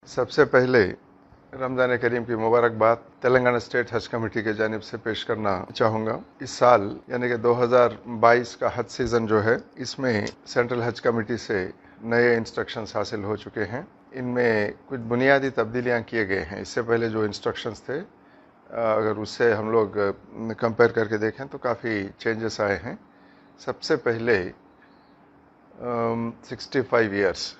सबसे पहले रमज़ान करीम की मुबारकबाद तेलंगाना स्टेट हज कमेटी के जानिब से पेश करना चाहूँगा। इस साल यानी कि 2022 का हज सीज़न जो है, इसमें सेंट्रल हज कमेटी से नए इंस्ट्रक्शंस हासिल हो चुके हैं। इनमें कुछ बुनियादी तब्दीलियाँ किए गए हैं। इससे पहले जो इंस्ट्रक्शंस थे, अगर उससे हम लोग कंपेयर करके देखें तो काफ़ी चेंजेस आए हैं। सबसे पहले 65 ईयर्स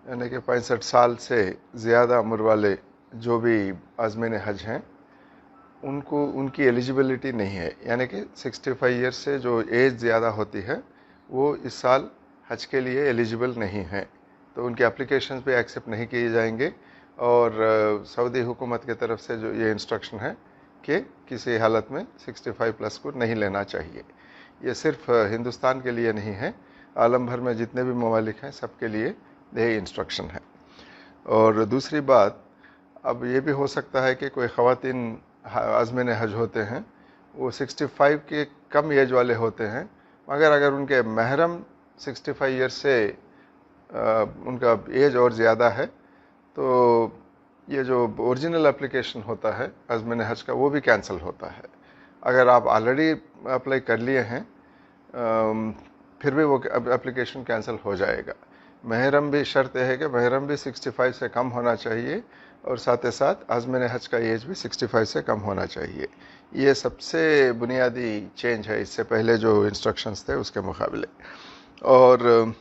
यानी कि 65 साल से ज़्यादा उम्र वाले जो भी आज़मीन हज हैं, उनकी एलिजिबिलिटी नहीं है। यानी कि 65 ईयर्स से जो एज ज़्यादा होती है वो इस साल हज के लिए एलिजिबल नहीं है, तो उनके एप्लीकेशंस भी एक्सेप्ट नहीं किए जाएंगे। और सऊदी हुकूमत की तरफ से जो ये इंस्ट्रक्शन है कि किसी हालत में 65 प्लस को नहीं लेना चाहिए। ये सिर्फ हिंदुस्तान के लिए नहीं है, आलम भर में जितने भी ममालिक हैं सबके लिए यही इंस्ट्रक्शन है। और दूसरी बात, अब ये भी हो सकता है कि कोई ख़वातीन आज़मीन हज होते हैं, वो 65 के कम एज वाले होते हैं, मगर अगर उनके महरम 65 ईयर से उनका एज और ज़्यादा है, तो ये जो ओरिजिनल एप्लीकेशन होता है आज़मीन हज का, वो भी कैंसिल होता है। अगर आप ऑलरेडी अप्लाई कर लिए हैं फिर भी वो एप्लीकेशन कैंसिल हो जाएगा। महरम भी शर्त है कि महरम भी 65 से कम होना चाहिए, और साथ ही साथ आज़मीन हज का एज भी 65 से कम होना चाहिए। ये सबसे बुनियादी चेंज है इससे पहले जो इंस्ट्रक्शंस थे उसके मुकाबले। और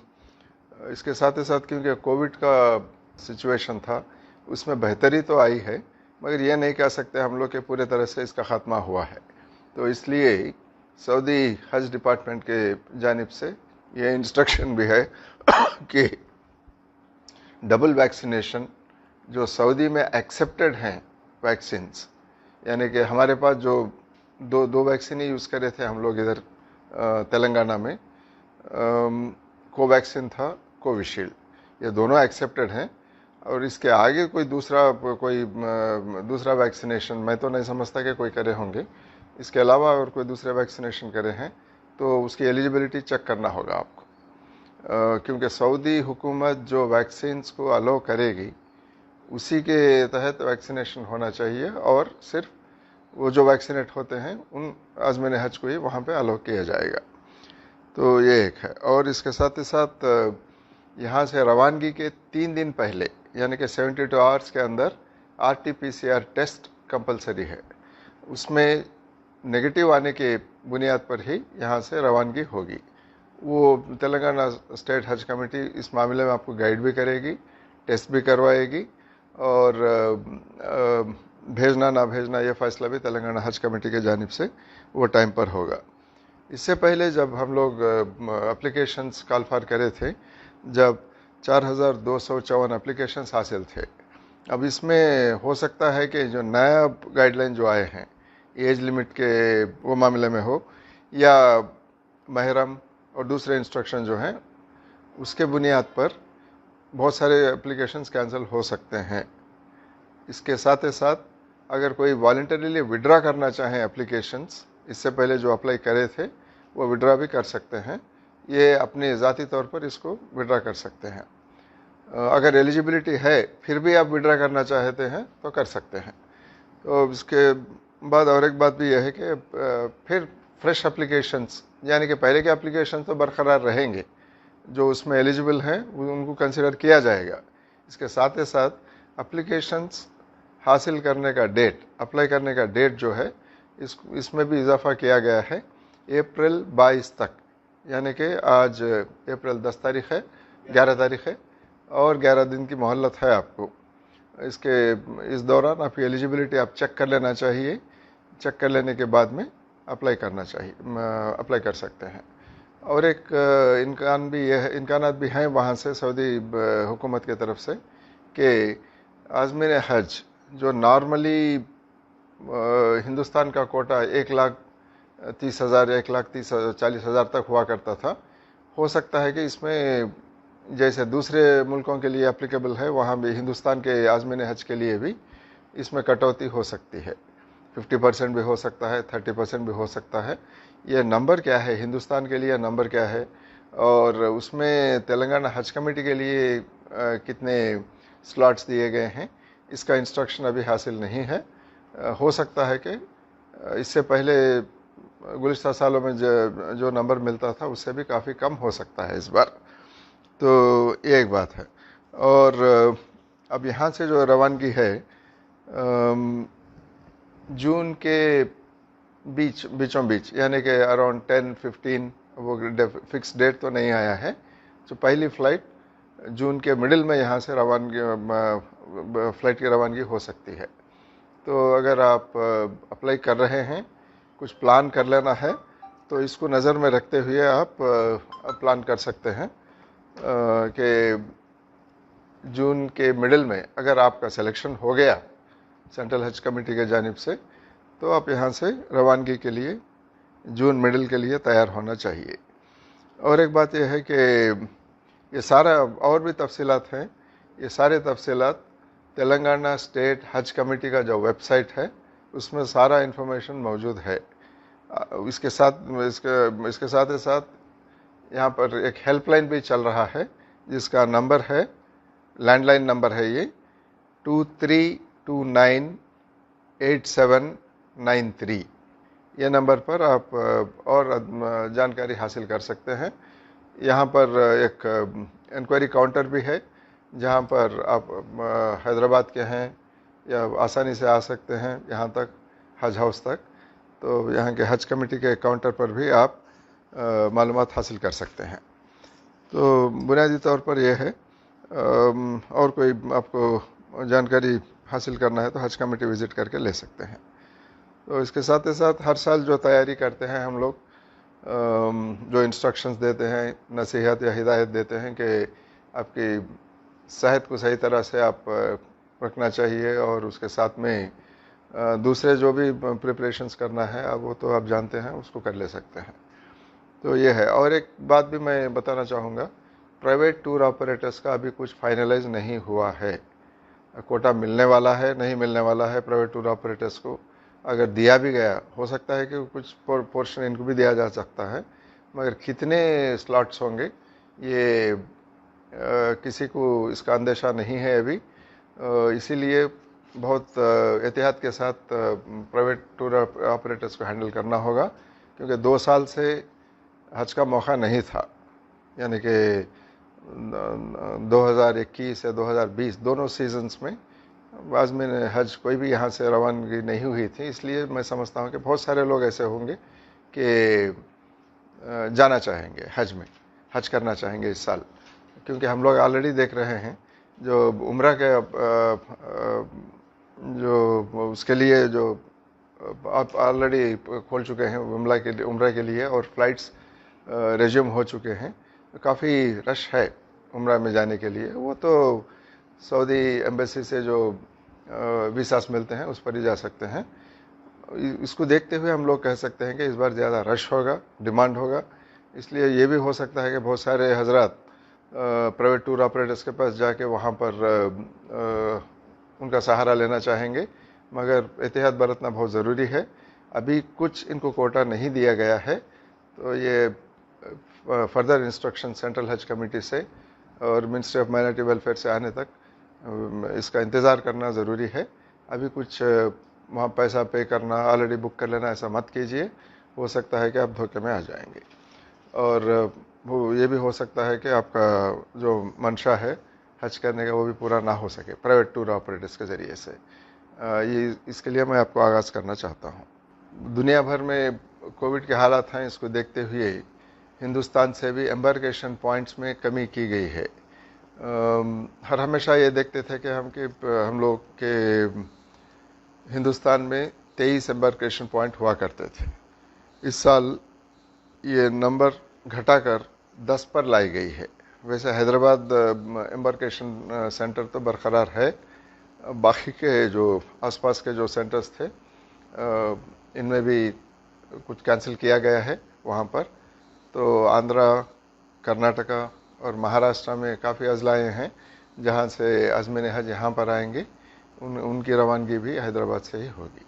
इसके साथ ही साथ क्योंकि कोविड का सिचुएशन था, उसमें बेहतरी तो आई है, मगर ये नहीं कह सकते हम लोग कि पूरे तरह से इसका ख़ात्मा हुआ है। तो इसलिए सऊदी हज डिपार्टमेंट के जानिब से ये इंस्ट्रक्शन भी है कि डबल वैक्सीनेशन जो सऊदी में एक्सेप्टेड हैं वैक्सीन्स, यानी कि हमारे पास जो दो वैक्सीन ही यूज़ करे थे हम लोग इधर तेलंगाना में, कोवैक्सीन था, कोविशील्ड, ये दोनों एक्सेप्टेड हैं। और इसके आगे कोई दूसरा वैक्सीनेशन मैं तो नहीं समझता कि कोई करे होंगे। इसके अलावा अगर कोई दूसरे वैक्सीनेशन करे हैं तो उसकी एलिजिबिलिटी चेक करना होगा आपको, क्योंकि सऊदी हुकूमत जो वैक्सीन्स को अलाउ करेगी उसी के तहत वैक्सीनेशन होना चाहिए, और सिर्फ वो जो वैक्सीनेट होते हैं उन आज़मीन हज को ही वहाँ पे अलाउ किया जाएगा। तो ये एक है। और इसके साथ ही साथ यहाँ से रवानगी के 3 दिन पहले यानी कि 72 आवर्स के अंदर RT-PCR टेस्ट कंपलसरी है। उसमें नेगेटिव आने के बुनियाद पर ही यहाँ से रवानगी होगी। वो तेलंगाना स्टेट हज कमेटी इस मामले में आपको गाइड भी करेगी, टेस्ट भी करवाएगी, और भेजना ना भेजना ये फ़ैसला भी तेलंगाना हज कमेटी के जानिब से वो टाइम पर होगा। इससे पहले जब हम लोग एप्लीकेशंस कॉल फॉर करे थे, जब 4254 एप्लीकेशंस हासिल थे। अब इसमें हो सकता है कि जो नया गाइडलाइन जो आए हैं एज लिमिट के वो मामले में हो, या महरम और दूसरे इंस्ट्रक्शन जो हैं उसके बुनियाद पर बहुत सारे एप्लीकेशंस कैंसिल हो सकते हैं। इसके साथ ही साथ अगर कोई वॉलंटरीली विड्रा करना चाहें एप्लीकेशंस, इससे पहले जो अप्लाई करे थे वो विड्रा भी कर सकते हैं। ये अपने ज़ाती तौर पर इसको विड्रा कर सकते हैं। अगर एलिजिबिलिटी है फिर भी आप विड्रा करना चाहते हैं तो कर सकते हैं। तो इसके बाद और एक बात भी यह है कि फिर फ्रेश एप्लीकेशंस, यानी कि पहले के एप्लीकेशन तो बरकरार रहेंगे, जो उसमें एलिजिबल हैं उनको कंसिडर किया जाएगा। इसके साथ ही साथ एप्लीकेशंस हासिल करने का डेट, अप्लाई करने का डेट जो है इसमें भी इजाफा किया गया है अप्रैल 22 तक, यानी कि आज अप्रैल 10 तारीख है, 11 तारीख है, और 11 दिन की मोहलत है आपको। इस दौरान आपकी एलिजिबिलिटी आप चेक कर लेना चाहिए। चेक कर लेने के बाद में अप्लाई अप्लाई कर सकते हैं। और एक इम्कानात भी हैं वहाँ से सऊदी हुकूमत की तरफ से कि आज़मीन हज जो नॉर्मली हिंदुस्तान का कोटा 1,30,000 1,40,000 तक हुआ करता था, हो सकता है कि इसमें जैसे दूसरे मुल्कों के लिए एप्लीकेबल है, वहाँ भी हिंदुस्तान के आज़मीन हज के लिए भी इसमें कटौती हो सकती है। 50% भी हो सकता है, 30% भी हो सकता है। ये नंबर क्या है हिंदुस्तान के लिए, नंबर क्या है, और उसमें तेलंगाना हज कमेटी के लिए कितने स्लॉट्स दिए गए हैं, इसका इंस्ट्रक्शन अभी हासिल नहीं है। हो सकता है कि इससे पहले गुज़िश्ता सालों में जो नंबर मिलता था उससे भी काफ़ी कम हो सकता है इस बार। तो ये एक बात है। और अब यहाँ से जो रवानगी है जून के बीचों बीच, यानी कि अराउंड 10-15, वो फिक्स डेट तो नहीं आया है। तो पहली फ़्लाइट जून के मिडिल में यहाँ से फ़्लाइट की रवानगी हो सकती है। तो अगर आप अप्लाई कर रहे हैं, कुछ प्लान कर लेना है, तो इसको नज़र में रखते हुए आप प्लान कर सकते हैं कि जून के मिडिल में अगर आपका सिलेक्शन हो गया सेंट्रल हज कमेटी के जानिब से, तो आप यहाँ से रवानगी के लिए जून मिडिल के लिए तैयार होना चाहिए। और एक बात यह है कि ये सारा और भी तफसीलात हैं, ये सारे तफसीलात तेलंगाना स्टेट हज कमेटी का जो वेबसाइट है उसमें सारा इन्फॉर्मेशन मौजूद है। इसके साथ ही साथ यहाँ पर एक हेल्पलाइन भी चल रहा है जिसका नंबर है, लैंडलाइन नंबर है ये 23298793। ये नंबर पर आप और जानकारी हासिल कर सकते हैं। यहाँ पर एक इंक्वायरी काउंटर भी है जहाँ पर आप हैदराबाद के हैं या आसानी से आ सकते हैं यहाँ तक, हज हाउस तक। तो यहाँ के हज कमेटी के काउंटर पर भी आप मालूमात हासिल कर सकते हैं। तो बुनियादी तौर पर यह है। और कोई आपको जानकारी हासिल करना है तो हज कमेटी विज़िट करके ले सकते हैं। तो इसके साथ ही साथ हर साल जो तैयारी करते हैं हम लोग, जो इंस्ट्रक्शंस देते हैं, नसीहत या हिदायत देते हैं कि आपकी सेहत को सही तरह से आप रखना चाहिए और उसके साथ में दूसरे जो भी प्रिपरेशंस करना है अब वो तो आप जानते हैं, उसको कर ले सकते हैं। तो ये है। और एक बात भी मैं बताना चाहूँगा, प्राइवेट टूर ऑपरेटर्स का अभी कुछ फाइनलाइज नहीं हुआ है। कोटा मिलने वाला है, नहीं मिलने वाला है प्राइवेट टूर ऑपरेटर्स को। अगर दिया भी गया, हो सकता है कि कुछ पोर्शन इनको भी दिया जा सकता है, मगर कितने स्लॉट्स होंगे ये किसी को इसका अंदेशा नहीं है अभी। इसीलिए बहुत एहतियात के साथ प्राइवेट टूर ऑपरेटर्स को हैंडल करना होगा, क्योंकि 2 साल से हज का मौका नहीं था, यानी कि 2021 या 2020 दोनों सीजन्स में आज़मीन हज कोई भी यहाँ से रवानगी नहीं हुई थी। इसलिए मैं समझता हूँ कि बहुत सारे लोग ऐसे होंगे कि जाना चाहेंगे हज में, हज करना चाहेंगे इस साल, क्योंकि हम लोग ऑलरेडी देख रहे हैं जो उम्रा के जो उसके लिए जो आप ऑलरेडी खोल चुके हैं उम्रा के लिए और फ्लाइट्स रेज्यूम हो चुके हैं। काफ़ी रश है उम्रा में जाने के लिए। वो तो सऊदी एम्बेसी से जो वीसास मिलते हैं उस पर ही जा सकते हैं। इसको देखते हुए हम लोग कह सकते हैं कि इस बार ज़्यादा रश होगा, डिमांड होगा। इसलिए ये भी हो सकता है कि बहुत सारे हजरात प्राइवेट टूर ऑपरेटर्स के पास जाके वहाँ पर उनका सहारा लेना चाहेंगे, मगर एहतियात बरतना बहुत ज़रूरी है। अभी कुछ इनको कोटा नहीं दिया गया है, तो ये फर्दर इंस्ट्रक्शन सेंट्रल हज कमेटी से और मिनिस्ट्री ऑफ माइनॉरिटी वेलफेयर से आने तक इसका इंतज़ार करना ज़रूरी है। अभी कुछ वहाँ पैसा पे करना, ऑलरेडी बुक कर लेना, ऐसा मत कीजिए। हो सकता है कि आप धोखे में आ जाएंगे। और वो ये भी हो सकता है कि आपका जो मंशा है हज करने का वो भी पूरा ना हो सके प्राइवेट टूर ऑपरेटर्स के ज़रिए से। इसके लिए मैं आपको आगाज़ करना चाहता हूँ। दुनिया भर में कोविड के हालात हैं, इसको देखते हुए हिंदुस्तान से भी एम्बार्केशन पॉइंट्स में कमी की गई है। हर हमेशा ये देखते थे कि हम लोग के हिंदुस्तान में 23 एम्बार्केशन पॉइंट हुआ करते थे। इस साल ये नंबर घटाकर 10 पर लाई गई है। वैसे हैदराबाद एम्बार्केशन सेंटर तो बरकरार है, बाकी के जो आसपास के जो सेंटर्स थे इनमें भी कुछ कैंसिल किया गया है वहाँ पर। तो आंध्रा, कर्नाटका और महाराष्ट्र में काफ़ी अजलाएँ हैं जहाँ से आज़मीन हज यहाँ पर आएंगे, उनकी रवानगी भी हैदराबाद से ही होगी।